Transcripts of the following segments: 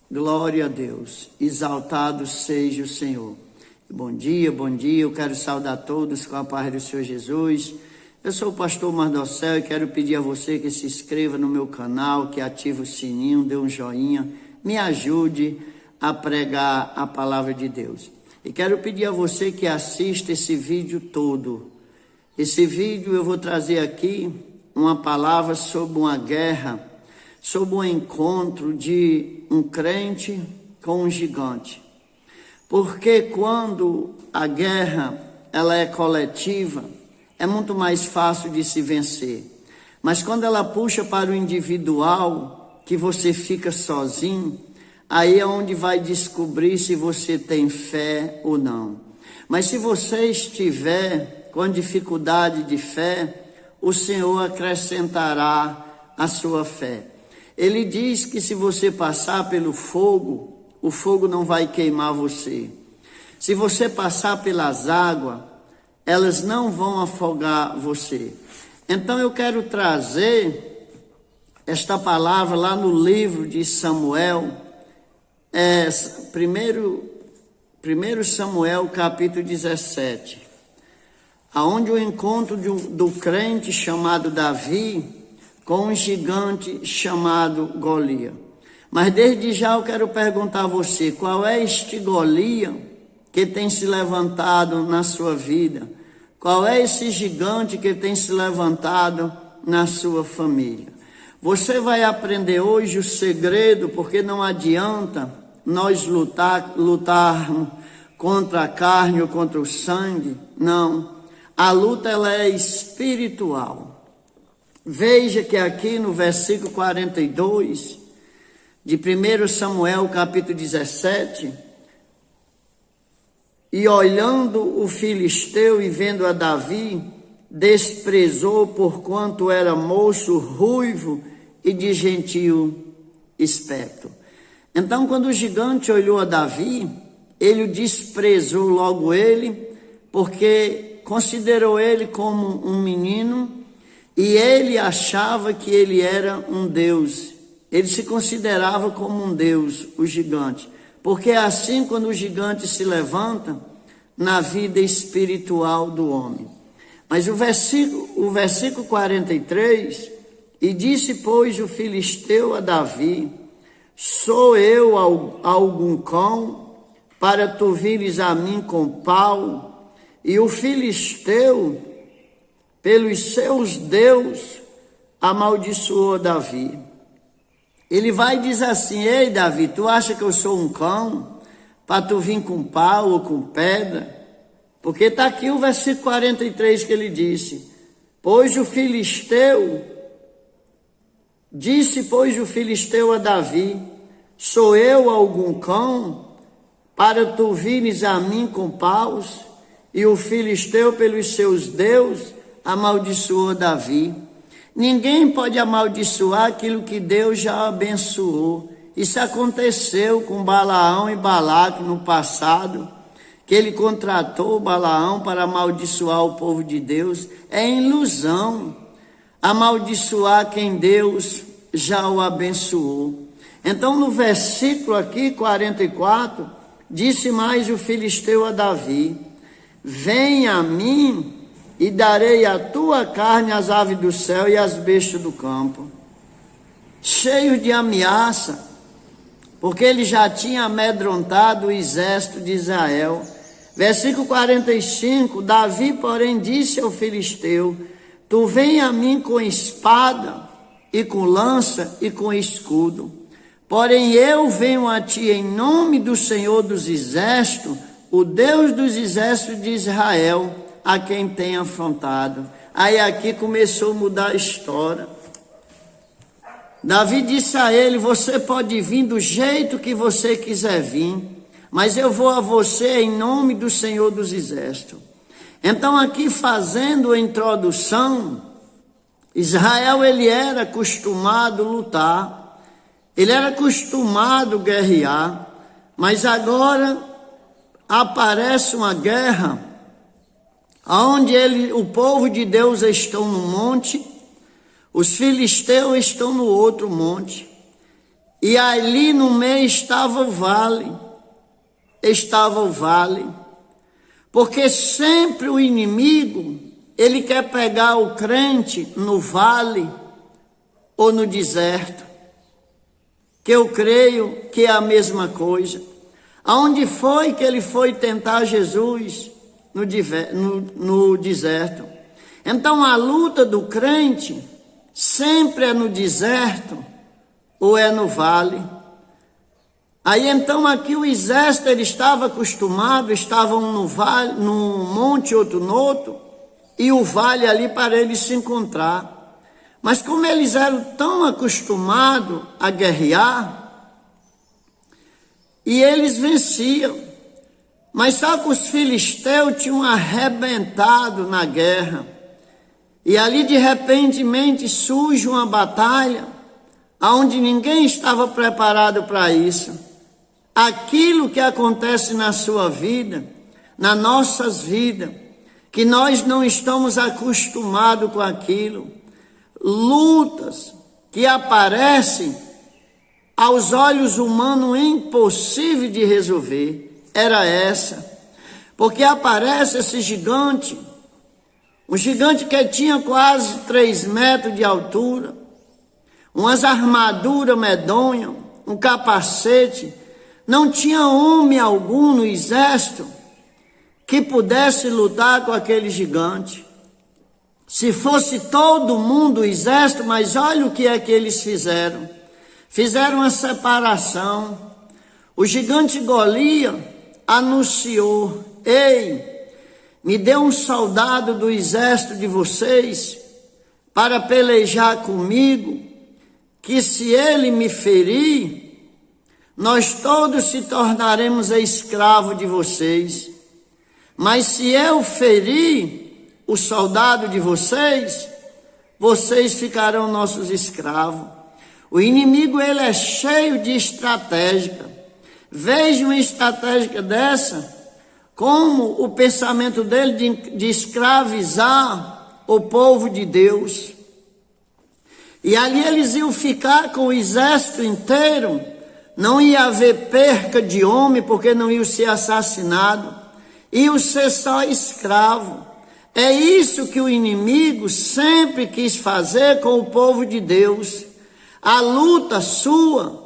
Glória a Deus, exaltado seja o Senhor. Bom dia, eu quero saudar todos com a paz do Senhor Jesus. Eu sou o pastor Mardocel e quero pedir a você que se inscreva no meu canal, que ative o sininho, dê um joinha, me ajude a pregar a palavra de Deus. E quero pedir a você que assista esse vídeo todo. Esse vídeo eu vou trazer aqui uma palavra sobre uma guerra, sobre o encontro de um crente com um gigante. Porque quando a guerra ela é coletiva, é muito mais fácil de se vencer. Mas quando ela puxa para o individual, que você fica sozinho, aí é onde vai descobrir se você tem fé ou não. Mas se você estiver com dificuldade de fé, o Senhor acrescentará a sua fé. Ele diz que se você passar pelo fogo, o fogo não vai queimar você. Se você passar pelas águas, elas não vão afogar você. Então eu quero trazer esta palavra lá no livro de Samuel, 1 Samuel capítulo 17, aonde o encontro do crente chamado Davi com um gigante chamado Golias. Mas desde já eu quero perguntar a você, qual é este Golias que tem se levantado na sua vida? Qual é esse gigante que tem se levantado na sua família? Você vai aprender hoje o segredo, porque não adianta nós lutarmos contra a carne ou contra o sangue. Não, a luta ela é espiritual. Veja que aqui no versículo 42 de 1 Samuel capítulo 17, e olhando o filisteu e vendo a Davi, desprezou porquanto era moço, ruivo e de gentil aspecto. Então quando o gigante olhou a Davi, ele o desprezou logo ele, porque considerou ele como um menino, e ele achava que ele era um Deus. Ele se considerava como um Deus, o gigante. Porque é assim quando o gigante se levanta na vida espiritual do homem. Mas o versículo 43, e disse, pois, o filisteu a Davi, sou eu algum cão, para tu vires a mim com pau? E o filisteu, pelos seus deuses, amaldiçoou Davi. Ele vai dizer assim, ei Davi, tu acha que eu sou um cão, para tu vir com pau ou com pedra? Porque está aqui o versículo 43 que ele disse, pois o filisteu a Davi, sou eu algum cão, para tu vires a mim com paus? E o filisteu, pelos seus deuses, amaldiçoou Davi. Ninguém pode amaldiçoar aquilo que Deus já abençoou. Isso aconteceu com Balaão e Balaque no passado, que ele contratou Balaão para amaldiçoar o povo de Deus. É ilusão amaldiçoar quem Deus já o abençoou. Então no versículo aqui 44, disse mais o filisteu a Davi, vem a mim e darei a tua carne às aves do céu e às bestas do campo. Cheio de ameaça, porque ele já tinha amedrontado o exército de Israel. Versículo 45, Davi, porém, disse ao filisteu, tu vem a mim com espada e com lança e com escudo, porém eu venho a ti em nome do Senhor dos exércitos, o Deus dos exércitos de Israel, a quem tem afrontado. Aí aqui começou a mudar a história. Davi disse a ele, você pode vir do jeito que você quiser vir, mas eu vou a você em nome do Senhor dos exércitos. Então aqui fazendo a introdução, Israel ele era acostumado a lutar, ele era acostumado a guerrear, mas agora aparece uma guerra onde o povo de Deus estão no monte, os filisteus estão no outro monte, E ali no meio estava o vale, porque sempre o inimigo, ele quer pegar o crente no vale ou no deserto, que eu creio que é a mesma coisa. Aonde foi que ele foi tentar Jesus? No deserto. Então a luta do crente sempre é no deserto ou é no vale. Aí então aqui o exército ele estava acostumado, estavam no vale, num monte, outro no outro, e o vale ali para eles se encontrar. Mas como eles eram tão acostumados a guerrear, e eles venciam. Mas só que os filisteus tinham arrebentado na guerra. E ali de repente surge uma batalha, onde ninguém estava preparado para isso. Aquilo que acontece na sua vida, nas nossas vidas, que nós não estamos acostumados com aquilo, lutas que aparecem aos olhos humanos impossível de resolver, era essa, porque aparece esse gigante, um gigante que tinha quase 3 metros de altura, umas armaduras medonhas, um capacete, não tinha homem algum no exército que pudesse lutar com aquele gigante. Se fosse todo mundo o exército, mas olha o que é que eles fizeram. Fizeram uma separação. O gigante Golias anunciou: ei, me dê um soldado do exército de vocês para pelejar comigo, que se ele me ferir, nós todos se tornaremos escravos de vocês. Mas se eu ferir o soldado de vocês, vocês ficarão nossos escravos. O inimigo ele é cheio de estratégia. Veja uma estratégia dessa, como o pensamento dele de escravizar o povo de Deus. E ali eles iam ficar com o exército inteiro, não ia haver perca de homem, porque não iam ser assassinados, iam ser só escravo. É isso que o inimigo sempre quis fazer com o povo de Deus. A luta sua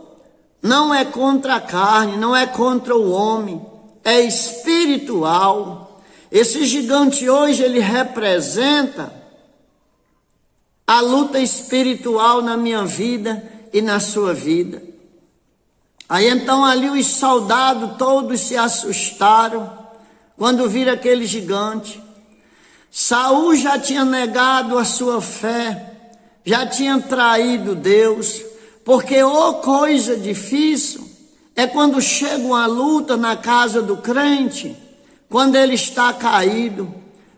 não é contra a carne, não é contra o homem, é espiritual. Esse gigante hoje, ele representa a luta espiritual na minha vida e na sua vida. Aí então ali os soldados todos se assustaram quando viram aquele gigante. Saul já tinha negado a sua fé, já tinha traído Deus, porque coisa difícil é quando chega uma luta na casa do crente, quando ele está caído,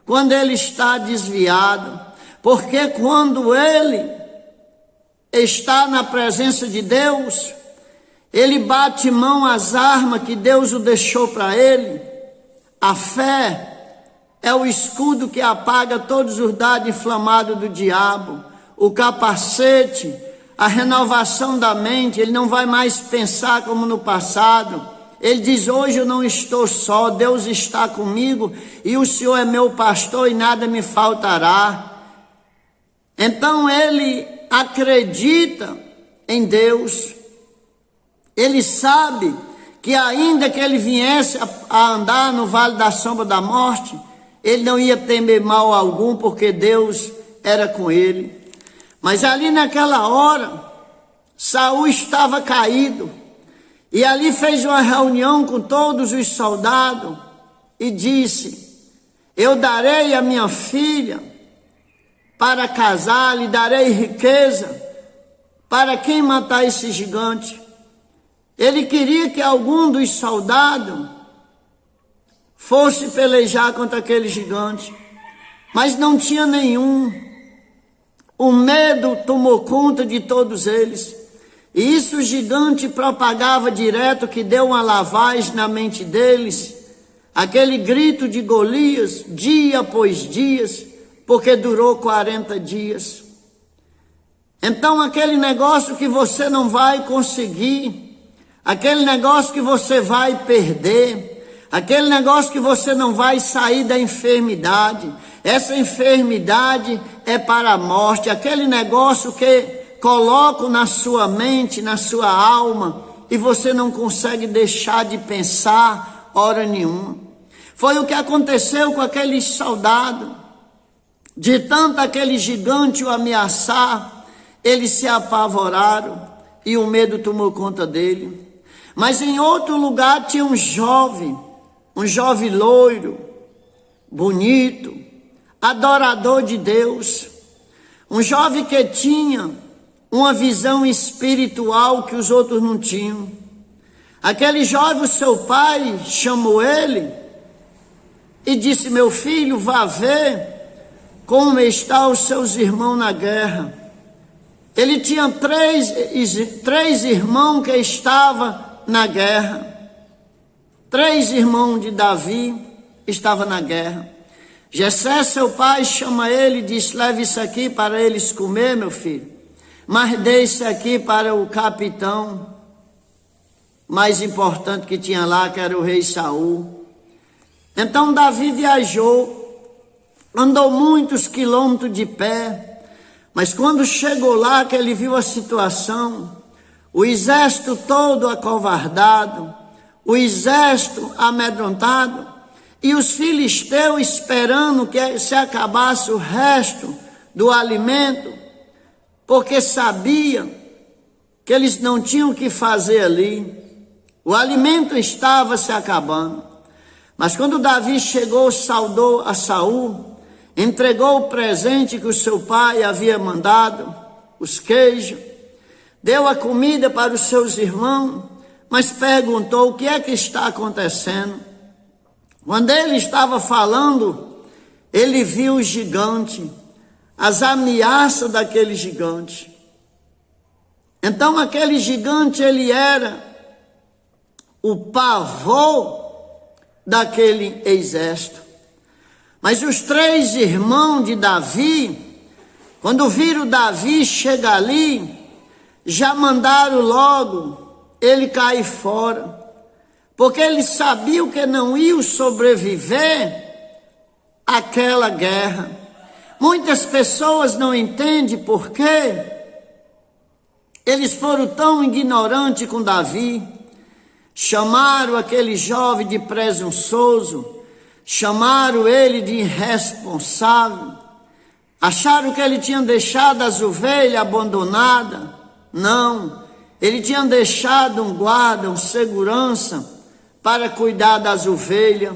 quando ele está desviado, porque quando ele está na presença de Deus, ele bate mão às armas que Deus o deixou para ele. A fé é o escudo que apaga todos os dardos inflamados do diabo. O capacete, a renovação da mente, ele não vai mais pensar como no passado. Ele diz: hoje eu não estou só, Deus está comigo e o Senhor é meu pastor e nada me faltará. Então ele acredita em Deus. Ele sabe que ainda que ele viesse a andar no vale da sombra da morte, ele não ia temer mal algum, porque Deus era com ele. Mas ali naquela hora, Saul estava caído, e ali fez uma reunião com todos os soldados, e disse: eu darei a minha filha para casar, lhe darei riqueza, para quem matar esse gigante. Ele queria que algum dos soldados fosse pelejar contra aquele gigante, mas não tinha nenhum. O medo tomou conta de todos eles, e isso o gigante propagava direto, que deu uma lavagem na mente deles, aquele grito de Golias, dia após dia, porque durou 40 dias. Então aquele negócio que você não vai conseguir, aquele negócio que você vai perder, aquele negócio que você não vai sair da enfermidade, essa enfermidade é para a morte, aquele negócio que colocam na sua mente, na sua alma, e você não consegue deixar de pensar hora nenhuma. Foi o que aconteceu com aquele soldado. De tanto aquele gigante o ameaçar, eles se apavoraram e o medo tomou conta dele. Mas em outro lugar tinha um jovem loiro, bonito, adorador de Deus, um jovem que tinha uma visão espiritual que os outros não tinham. Aquele jovem, o seu pai chamou ele e disse: meu filho, vá ver como estão os seus irmãos na guerra. Ele tinha três irmãos que estavam na guerra. 3 irmãos de Davi estavam na guerra. Jessé, seu pai, chama ele e diz: leve isso aqui para eles comer, meu filho, mas dê isso aqui para o capitão mais importante que tinha lá, que era o rei Saul. Então Davi viajou, andou muitos quilômetros de pé, mas quando chegou lá, que ele viu a situação, o exército todo acovardado, o exército amedrontado, e os filisteus esperando que se acabasse o resto do alimento, porque sabia que eles não tinham o que fazer ali, o alimento estava se acabando. Mas quando Davi chegou, saudou a Saul, entregou o presente que o seu pai havia mandado, os queijos, deu a comida para os seus irmãos, mas perguntou: o que é que está acontecendo? Quando ele estava falando, ele viu o gigante, as ameaças daquele gigante. Então aquele gigante, ele era o pavor daquele exército. Mas os 3 irmãos de Davi, quando viram Davi chegar ali, já mandaram logo ele cair fora, porque eles sabiam que não iam sobreviver àquela guerra. Muitas pessoas não entendem por quê eles foram tão ignorantes com Davi. Chamaram aquele jovem de presunçoso, chamaram ele de irresponsável, acharam que ele tinha deixado as ovelhas abandonadas. Não, ele tinha deixado um guarda, um segurança para cuidar das ovelhas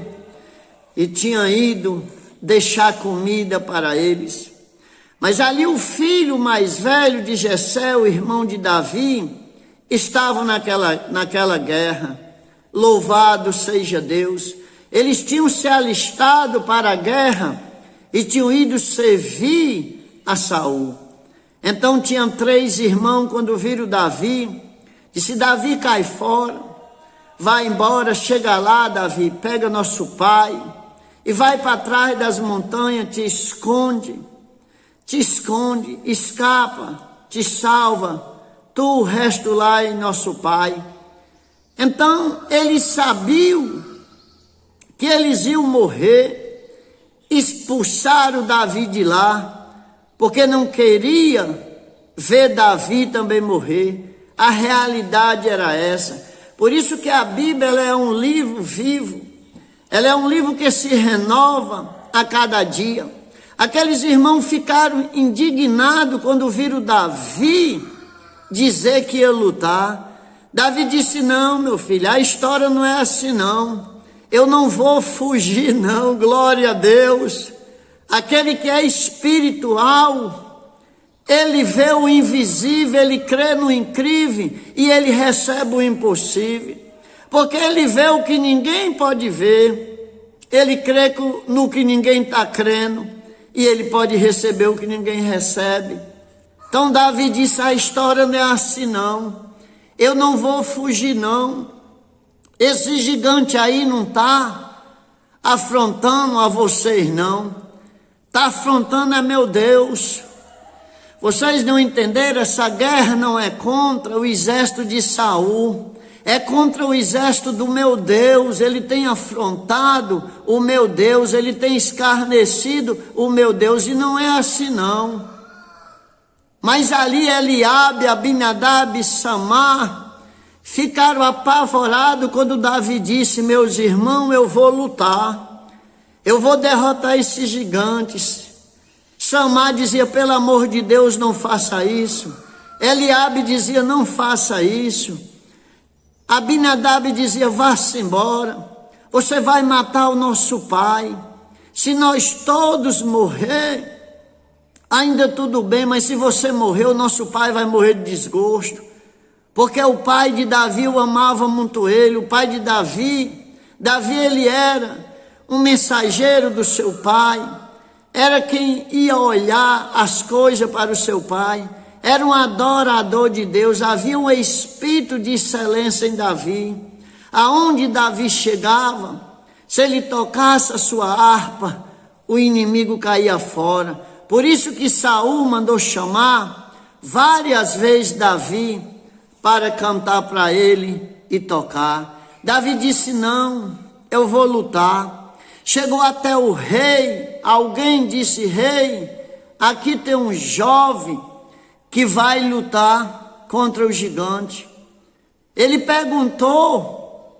e tinha ido deixar comida para eles. Mas ali o filho mais velho de Jessé, o irmão de Davi, estavam naquela guerra. Louvado seja Deus! Eles tinham se alistado para a guerra e tinham ido servir a Saul. Então tinham 3 irmãos, quando viram Davi, disse: Davi, cai fora, vai embora, chega lá, Davi, pega nosso pai e vai para trás das montanhas, te esconde, escapa, te salva, tu, o resto lá em nosso pai. Então eles sabiam que eles iam morrer, expulsaram Davi de lá, porque não queria ver Davi também morrer. A realidade era essa. Por isso que a Bíblia, ela é um livro vivo, ela é um livro que se renova a cada dia. Aqueles irmãos ficaram indignados quando viram Davi dizer que ia lutar. Davi disse: não, meu filho, a história não é assim não. Eu não vou fugir não, glória a Deus. Aquele que é espiritual, ele vê o invisível, ele crê no incrível e ele recebe o impossível. Porque ele vê o que ninguém pode ver, ele crê no que ninguém está crendo e ele pode receber o que ninguém recebe. Então Davi disse: a história não é assim não, eu não vou fugir não. Esse gigante aí não está afrontando a vocês não, está afrontando é meu Deus. Vocês não entenderam? Essa guerra não é contra o exército de Saul, é contra o exército do meu Deus. Ele tem afrontado o meu Deus, ele tem escarnecido o meu Deus, e não é assim não. Mas ali Eliabe, Abinadab e Samar ficaram apavorados quando Davi disse: meus irmãos, eu vou lutar, eu vou derrotar esses gigantes. Samar dizia: pelo amor de Deus, não faça isso. Eliabe dizia: não faça isso. Abinadab dizia: vá-se embora, você vai matar o nosso pai. Se nós todos morrer, ainda tudo bem, mas se você morrer, o nosso pai vai morrer de desgosto, porque o pai de Davi o amava muito ele. O pai de Davi ele era um mensageiro do seu pai, era quem ia olhar as coisas para o seu pai, era um adorador de Deus. Havia um espírito de excelência em Davi. Aonde Davi chegava, se ele tocasse a sua harpa, o inimigo caía fora. Por isso que Saul mandou chamar várias vezes Davi para cantar para ele e tocar. Davi disse: não, eu vou lutar. Chegou até o rei, alguém disse: rei, aqui tem um jovem que vai lutar contra o gigante. Ele perguntou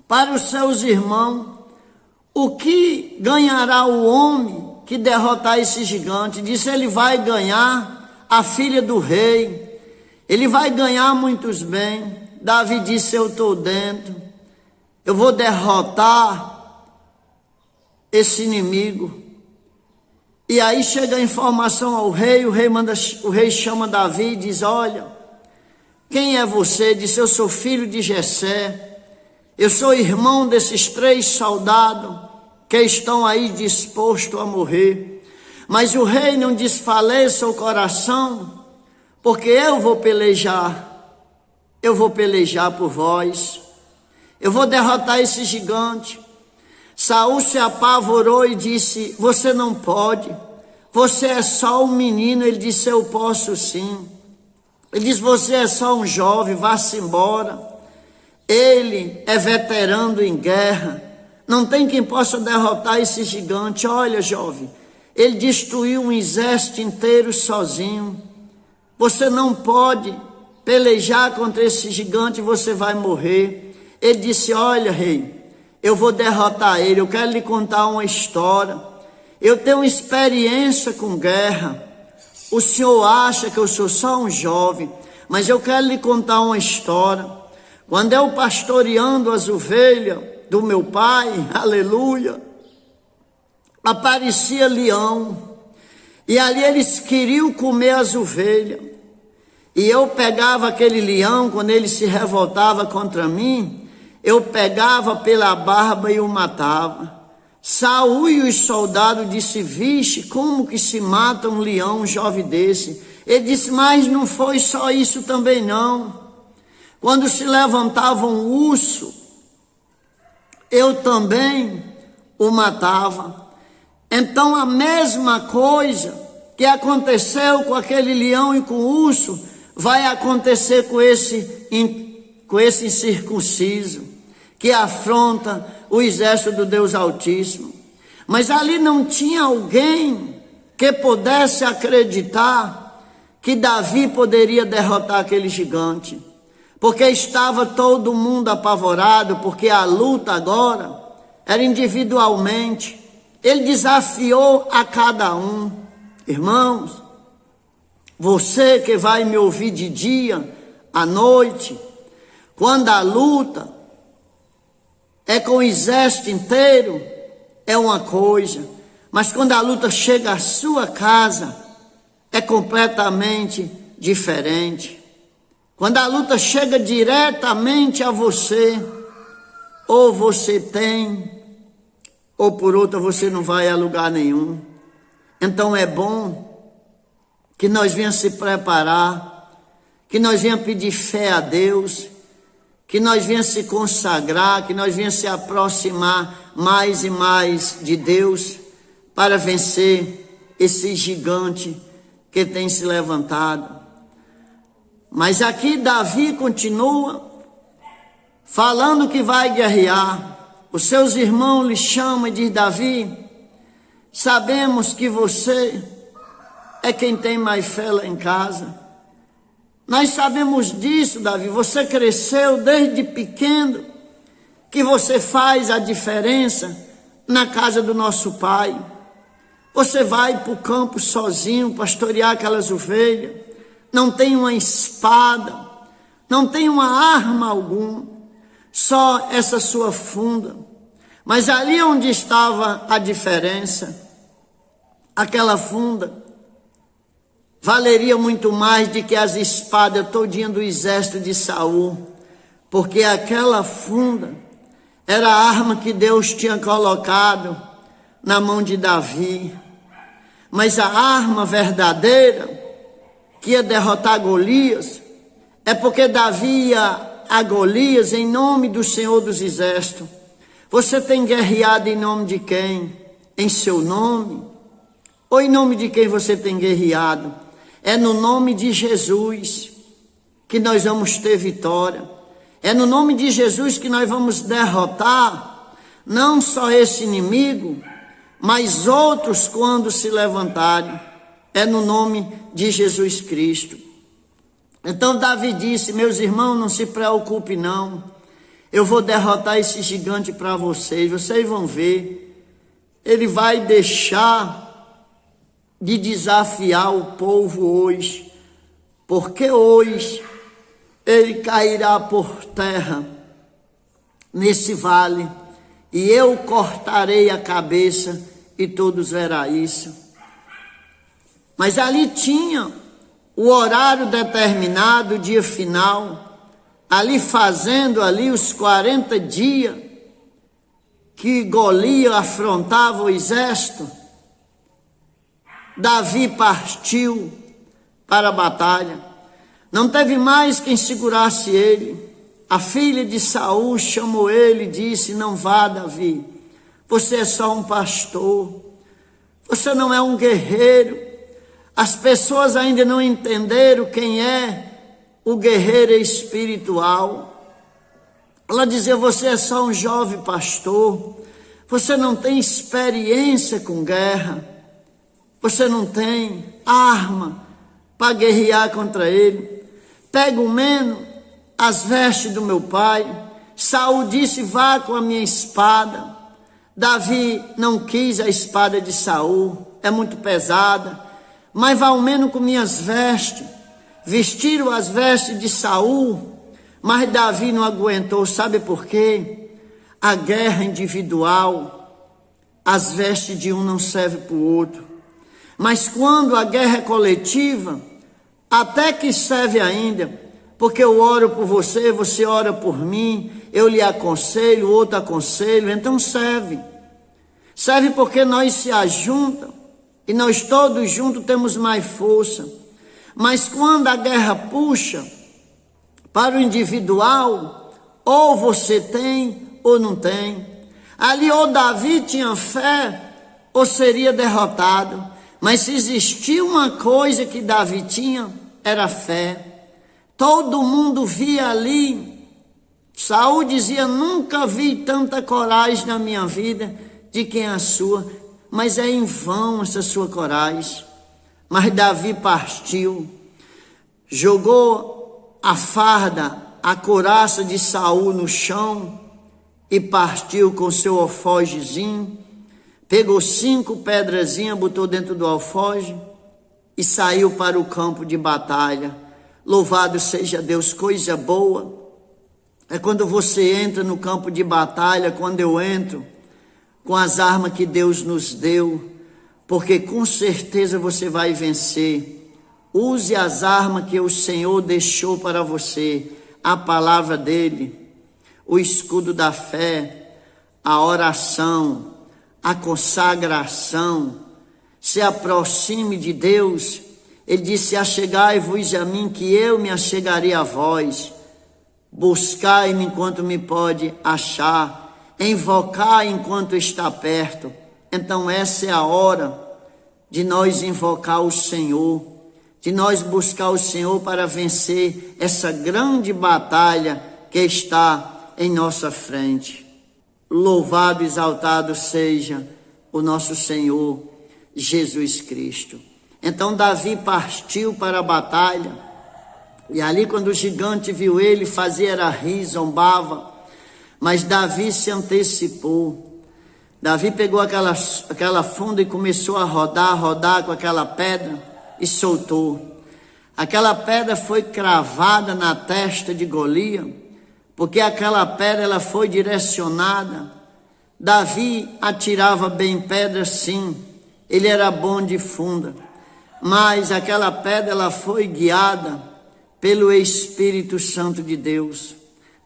para os seus irmãos: o que ganhará o homem que derrotar esse gigante? Disse: ele vai ganhar a filha do rei, ele vai ganhar muitos bens. Davi disse: eu estou dentro, eu vou derrotar esse inimigo. E aí chega a informação ao rei, o rei chama Davi e diz: olha, quem é você? Disse: eu sou filho de Jessé, eu sou irmão desses 3 soldados que estão aí dispostos a morrer. Mas o rei não desfaleça o coração, porque eu vou pelejar por vós, eu vou derrotar esse gigante. Saul se apavorou e disse: você não pode, você é só um menino. Ele disse: eu posso sim. Ele disse: você é só um jovem, vá-se embora. Ele é veterano em guerra, não tem quem possa derrotar esse gigante. Olha, jovem, ele destruiu um exército inteiro sozinho. Você não pode pelejar contra esse gigante, você vai morrer. Ele disse: olha, rei, eu vou derrotar ele. Eu quero lhe contar uma história. Eu tenho experiência com guerra. O senhor acha que eu sou só um jovem, mas eu quero lhe contar uma história. Quando eu pastoreando as ovelhas do meu pai, aleluia, aparecia leão, e ali eles queriam comer as ovelhas, e eu pegava aquele leão. Quando ele se revoltava contra mim, eu pegava pela barba e o matava. Saul e os soldados disse: vixe, como que se mata um leão, um jovem desse? Ele disse: mas não foi só isso também não. Quando se levantava um urso, eu também o matava. Então a mesma coisa que aconteceu com aquele leão e com o urso, vai acontecer com esse incircunciso, que afronta o exército do Deus Altíssimo. Mas ali não tinha alguém que pudesse acreditar que Davi poderia derrotar aquele gigante, porque estava todo mundo apavorado, porque a luta agora era individualmente. Ele desafiou a cada um. Irmãos, você que vai me ouvir de dia, à noite, quando a luta é com o exército inteiro, é uma coisa, mas quando a luta chega à sua casa, é completamente diferente. Quando a luta chega diretamente a você, ou você tem, ou por outra você não vai a lugar nenhum. Então é bom que nós venhamos se preparar, que nós venhamos pedir fé a Deus, que nós venhamos se consagrar, que nós venhamos se aproximar mais e mais de Deus para vencer esse gigante que tem se levantado. Mas aqui Davi continua falando que vai guerrear. Os seus irmãos lhe chamam e diz: Davi, sabemos que você é quem tem mais fé lá em casa. Nós sabemos disso, Davi. Você cresceu desde pequeno, que você faz a diferença na casa do nosso pai. Você vai para o campo sozinho, pastorear aquelas ovelhas. Não tem uma espada, não tem uma arma alguma, só essa sua funda. Mas ali onde estava a diferença, aquela funda valeria muito mais do que as espadas todinha do exército de Saul, porque aquela funda era a arma que Deus tinha colocado na mão de Davi. Mas a arma verdadeira que ia derrotar Golias é porque Davi ia a Golias em nome do Senhor dos Exércitos. Você tem guerreado em nome de quem? Em seu nome? Ou em nome de quem você tem guerreado? É no nome de Jesus que nós vamos ter vitória. É no nome de Jesus que nós vamos derrotar não só esse inimigo, mas outros quando se levantarem. É no nome de Jesus Cristo. Então Davi disse: meus irmãos, não se preocupem não. Eu vou derrotar esse gigante para vocês. Vocês vão ver. Ele vai deixar de desafiar o povo hoje, porque hoje ele cairá por terra nesse vale, e eu cortarei a cabeça, e todos verão isso. Mas ali tinha o horário determinado, o dia final, ali fazendo ali os 40 dias que Golias afrontava o exército. Davi partiu para a batalha. Não teve mais quem segurasse ele. A filha de Saul chamou ele e disse: não vá, Davi, você é só um pastor, você não é um guerreiro. As pessoas ainda não entenderam quem é o guerreiro espiritual. Ela dizia: você é só um jovem pastor, você não tem experiência com guerra, você não tem arma para guerrear contra ele. Pega o menos as vestes do meu pai. Saul disse: vá com a minha espada. Davi não quis a espada de Saul, é muito pesada, mas vá ao menos com minhas vestes. Vestiram as vestes de Saul, mas Davi não aguentou. Sabe por quê? A guerra individual, as vestes de um não servem para o outro. Mas quando a guerra é coletiva, até que serve ainda, porque eu oro por você, você ora por mim, eu lhe aconselho, o outro aconselho, então serve. Serve porque nós se ajuntamos e nós todos juntos temos mais força. Mas quando a guerra puxa para o individual, ou você tem ou não tem. Ali ou Davi tinha fé ou seria derrotado. Mas se existia uma coisa que Davi tinha, era fé. Todo mundo via ali. Saul dizia: nunca vi tanta coragem na minha vida de quem a sua. Mas é em vão essa sua coragem. Mas Davi partiu, jogou a farda, a couraça de Saul no chão e partiu com seu alfogezinho. Pegou 5 pedrazinhas, botou dentro do alfoge e saiu para o campo de batalha. Louvado seja Deus, coisa boa é quando você entra no campo de batalha, quando eu entro com as armas que Deus nos deu, porque com certeza você vai vencer. Use as armas que o Senhor deixou para você, a palavra dele, o escudo da fé, a oração, a consagração. Se aproxime de Deus. Ele disse: achegai-vos a mim, que eu me achegarei a vós. Buscai-me enquanto me pode achar, invocai enquanto está perto. Então essa é a hora de nós invocar o Senhor. de nós buscar o Senhor para vencer essa grande batalha que está em nossa frente. Louvado e exaltado seja o nosso Senhor Jesus Cristo. Então Davi partiu para a batalha, e ali quando o gigante viu ele, fazia era rir, zombava, mas Davi se antecipou. Davi pegou aquela funda e começou a rodar com aquela pedra e soltou. Aquela pedra foi cravada na testa de Golias, porque aquela pedra ela foi direcionada. Davi atirava bem pedra, sim, ele era bom de funda, mas aquela pedra ela foi guiada pelo Espírito Santo de Deus.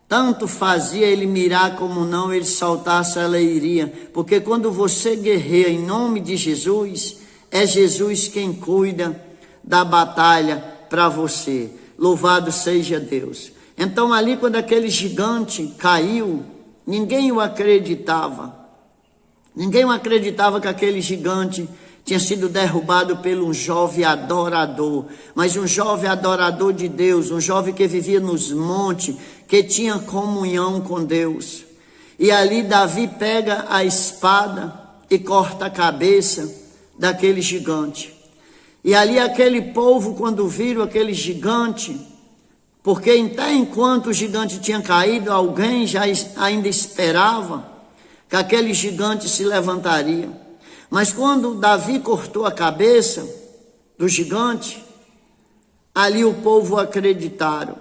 Tanto fazia ele mirar como não, ele saltasse, ela iria. Porque quando você guerreia em nome de Jesus, é Jesus quem cuida da batalha para você. Louvado seja Deus. Então ali quando aquele gigante caiu, ninguém o acreditava. Ninguém acreditava que aquele gigante tinha sido derrubado por um jovem adorador, mas um jovem adorador de Deus, um jovem que vivia nos montes, que tinha comunhão com Deus. E ali Davi pega a espada e corta a cabeça daquele gigante. E ali aquele povo, quando viram aquele gigante, porque até enquanto o gigante tinha caído, alguém já ainda esperava que aquele gigante se levantaria. Mas quando Davi cortou a cabeça do gigante, ali o povo acreditaram.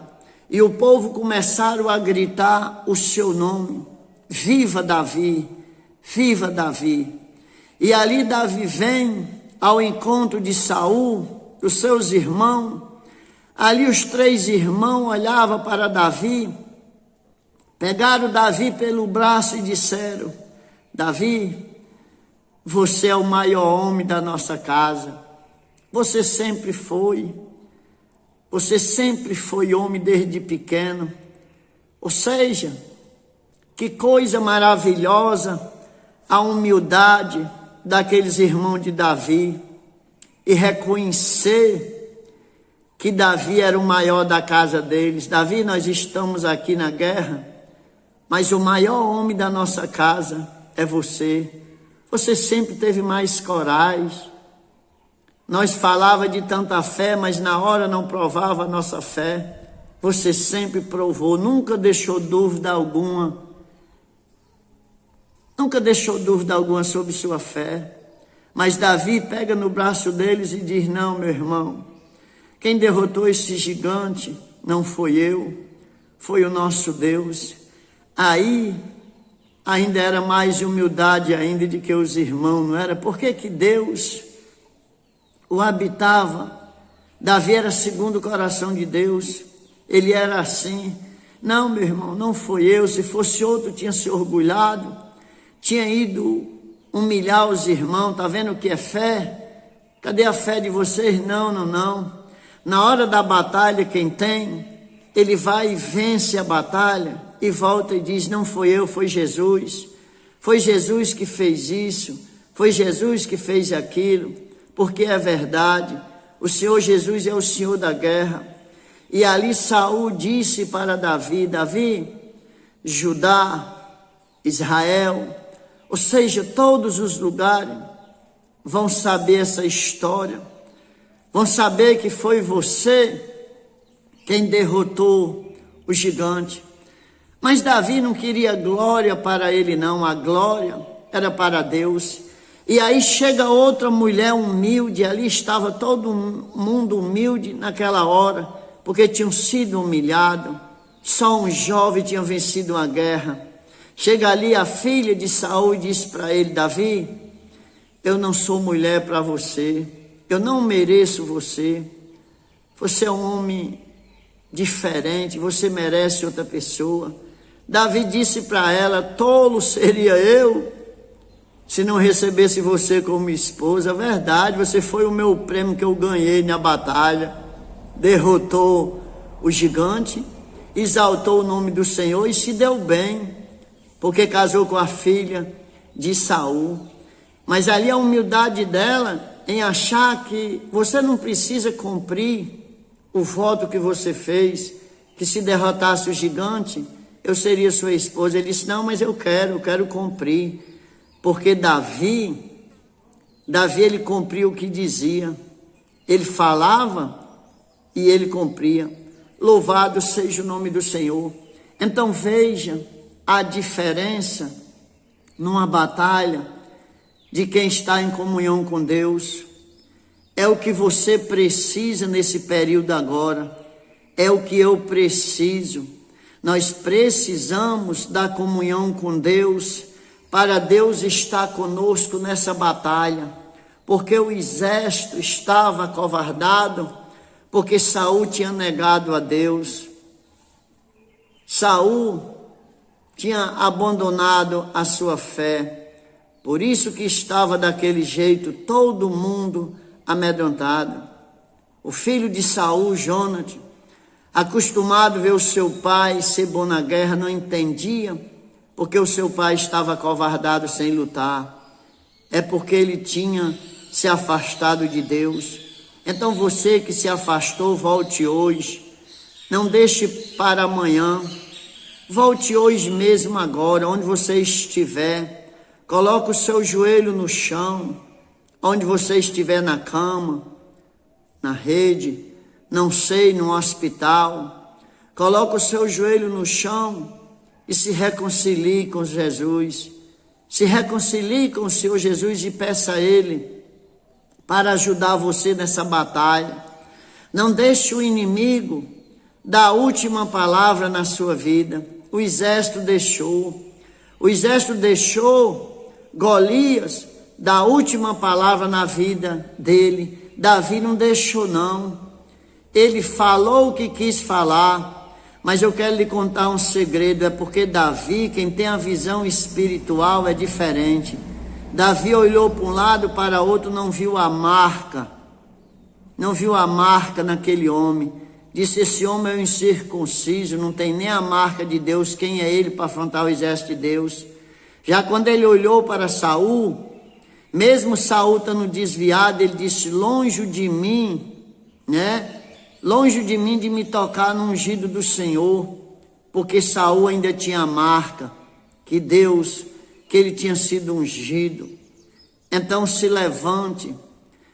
E o povo começaram a gritar o seu nome. Viva Davi, viva Davi. E ali Davi vem ao encontro de Saul, dos seus irmãos. Ali os 3 irmãos olhavam para Davi, pegaram Davi pelo braço e disseram: Davi, você é o maior homem da nossa casa. Você sempre foi homem desde pequeno. Ou seja, que coisa maravilhosa a humildade daqueles irmãos de Davi, e reconhecer que Davi era o maior da casa deles. Davi, nós estamos aqui na guerra, mas o maior homem da nossa casa é você. Você sempre teve mais coragem. Nós falava de tanta fé, mas na hora não provava a nossa fé. Você sempre provou, nunca deixou dúvida alguma. Nunca deixou dúvida alguma sobre sua fé. Mas Davi pega no braço deles e diz: não, meu irmão, quem derrotou esse gigante não foi eu, foi o nosso Deus. Aí ainda era mais humildade ainda de que os irmãos, não era? Por que Deus o habitava? Davi era segundo o coração de Deus, ele era assim. Não, meu irmão, não foi eu. Se fosse outro, tinha se orgulhado, tinha ido humilhar os irmãos. Está vendo o que é fé? Cadê a fé de vocês? Não. Na hora da batalha, quem tem, ele vai e vence a batalha e volta e diz: não foi eu, foi Jesus. Foi Jesus que fez isso, foi Jesus que fez aquilo, porque é verdade. O Senhor Jesus é o Senhor da guerra. E ali Saul disse para Davi: Davi, Judá, Israel, ou seja, todos os lugares vão saber essa história, vão saber que foi você quem derrotou o gigante. Mas Davi não queria glória para ele não, a glória era para Deus. E aí chega outra mulher humilde, ali estava todo mundo humilde naquela hora, porque tinham sido humilhados, só um jovem tinha vencido uma guerra. Chega ali a filha de Saul e diz para ele: Davi, eu não sou mulher para você, eu não mereço você, você é um homem diferente, você merece outra pessoa. Davi disse para ela: tolo seria eu se não recebesse você como esposa. Verdade, você foi o meu prêmio que eu ganhei na batalha, derrotou o gigante, exaltou o nome do Senhor e se deu bem, porque casou com a filha de Saul. Mas ali a humildade dela em achar que você não precisa cumprir o voto que você fez, que se derrotasse o gigante, eu seria sua esposa. Ele disse, não, mas eu quero cumprir. Porque Davi ele cumpria o que dizia. Ele falava e ele cumpria. Louvado seja o nome do Senhor. Então veja a diferença numa batalha de quem está em comunhão com Deus. É o que você precisa nesse período agora. É o que eu preciso. Nós precisamos da comunhão com Deus para Deus estar conosco nessa batalha. Porque o exército estava acovardado, porque Saul tinha negado a Deus. Saul tinha abandonado a sua fé. Por isso que estava daquele jeito, todo mundo amedrontado. O filho de Saul, Jonathan, acostumado a ver o seu pai ser bom na guerra, não entendia porque o seu pai estava acovardado sem lutar. É porque ele tinha se afastado de Deus. Então você que se afastou, volte hoje. Não deixe para amanhã. Volte hoje mesmo agora, onde você estiver. Coloque o seu joelho no chão, onde você estiver, na cama, na rede, não sei, no hospital. Coloque o seu joelho no chão e se reconcilie com Jesus. Se reconcilie com o Senhor Jesus e peça a Ele para ajudar você nessa batalha. Não deixe o inimigo dar a última palavra na sua vida. O exército deixou Golias dar a última palavra na vida dele. Davi não deixou não. Ele falou o que quis falar, mas eu quero lhe contar um segredo. É porque Davi, quem tem a visão espiritual, é diferente. Davi olhou para um lado, para outro, não viu a marca naquele homem. Disse, esse homem é um incircunciso, não tem nem a marca de Deus. Quem é ele para afrontar o exército de Deus? Já quando ele olhou para Saul, mesmo Saul estando desviado, ele disse, longe de mim, longe de mim de me tocar no ungido do Senhor, porque Saul ainda tinha a marca que ele tinha sido ungido. Então se levante,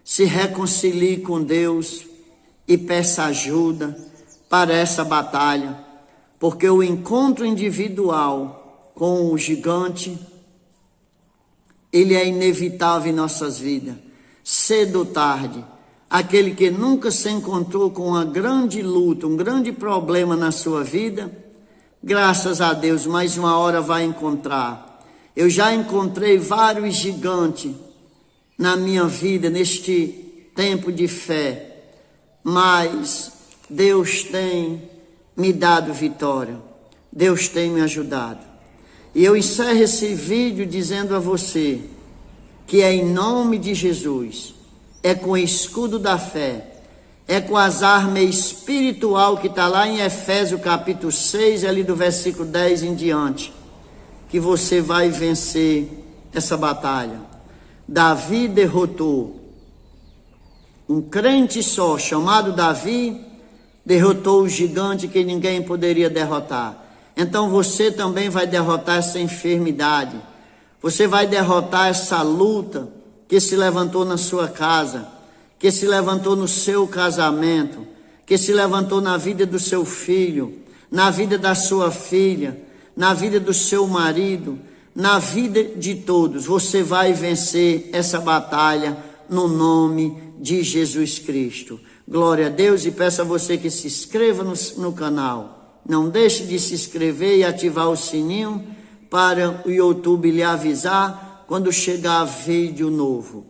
se reconcilie com Deus e peça ajuda para essa batalha, porque o encontro individual com o gigante, ele é inevitável em nossas vidas, cedo ou tarde. Aquele que nunca se encontrou com uma grande luta, um grande problema na sua vida, graças a Deus, mais uma hora vai encontrar. Eu já encontrei vários gigantes na minha vida, neste tempo de fé, mas Deus tem me dado vitória, Deus tem me ajudado. E eu encerro esse vídeo dizendo a você que é em nome de Jesus, é com o escudo da fé, é com as armas espiritual que está lá em Efésios capítulo 6, ali do versículo 10 em diante, que você vai vencer essa batalha. Davi derrotou um crente só, chamado Davi, derrotou o gigante que ninguém poderia derrotar. Então você também vai derrotar essa enfermidade. Você vai derrotar essa luta que se levantou na sua casa, que se levantou no seu casamento, que se levantou na vida do seu filho, na vida da sua filha, na vida do seu marido, na vida de todos. Você vai vencer essa batalha no nome de Jesus Cristo. Glória a Deus, e peço a você que se inscreva no canal. Não deixe de se inscrever e ativar o sininho para o YouTube lhe avisar quando chegar vídeo novo.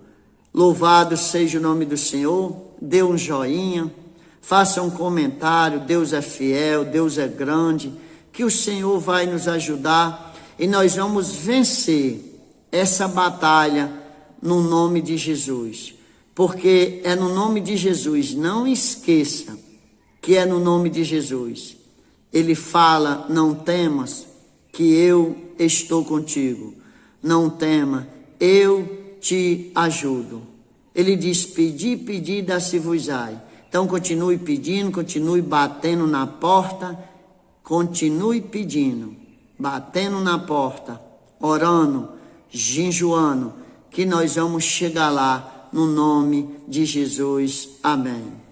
Louvado seja o nome do Senhor. Dê um joinha, faça um comentário. Deus é fiel, Deus é grande, que o Senhor vai nos ajudar e nós vamos vencer essa batalha no nome de Jesus. Porque é no nome de Jesus, não esqueça que é no nome de Jesus. Ele fala, não temas, que eu estou contigo. Não tema, eu te ajudo. Ele diz, pedi, pedi, dá-se-vos-á. Então continue pedindo, continue batendo na porta, continue pedindo, batendo na porta, orando, jejuando, que nós vamos chegar lá, no nome de Jesus. Amém.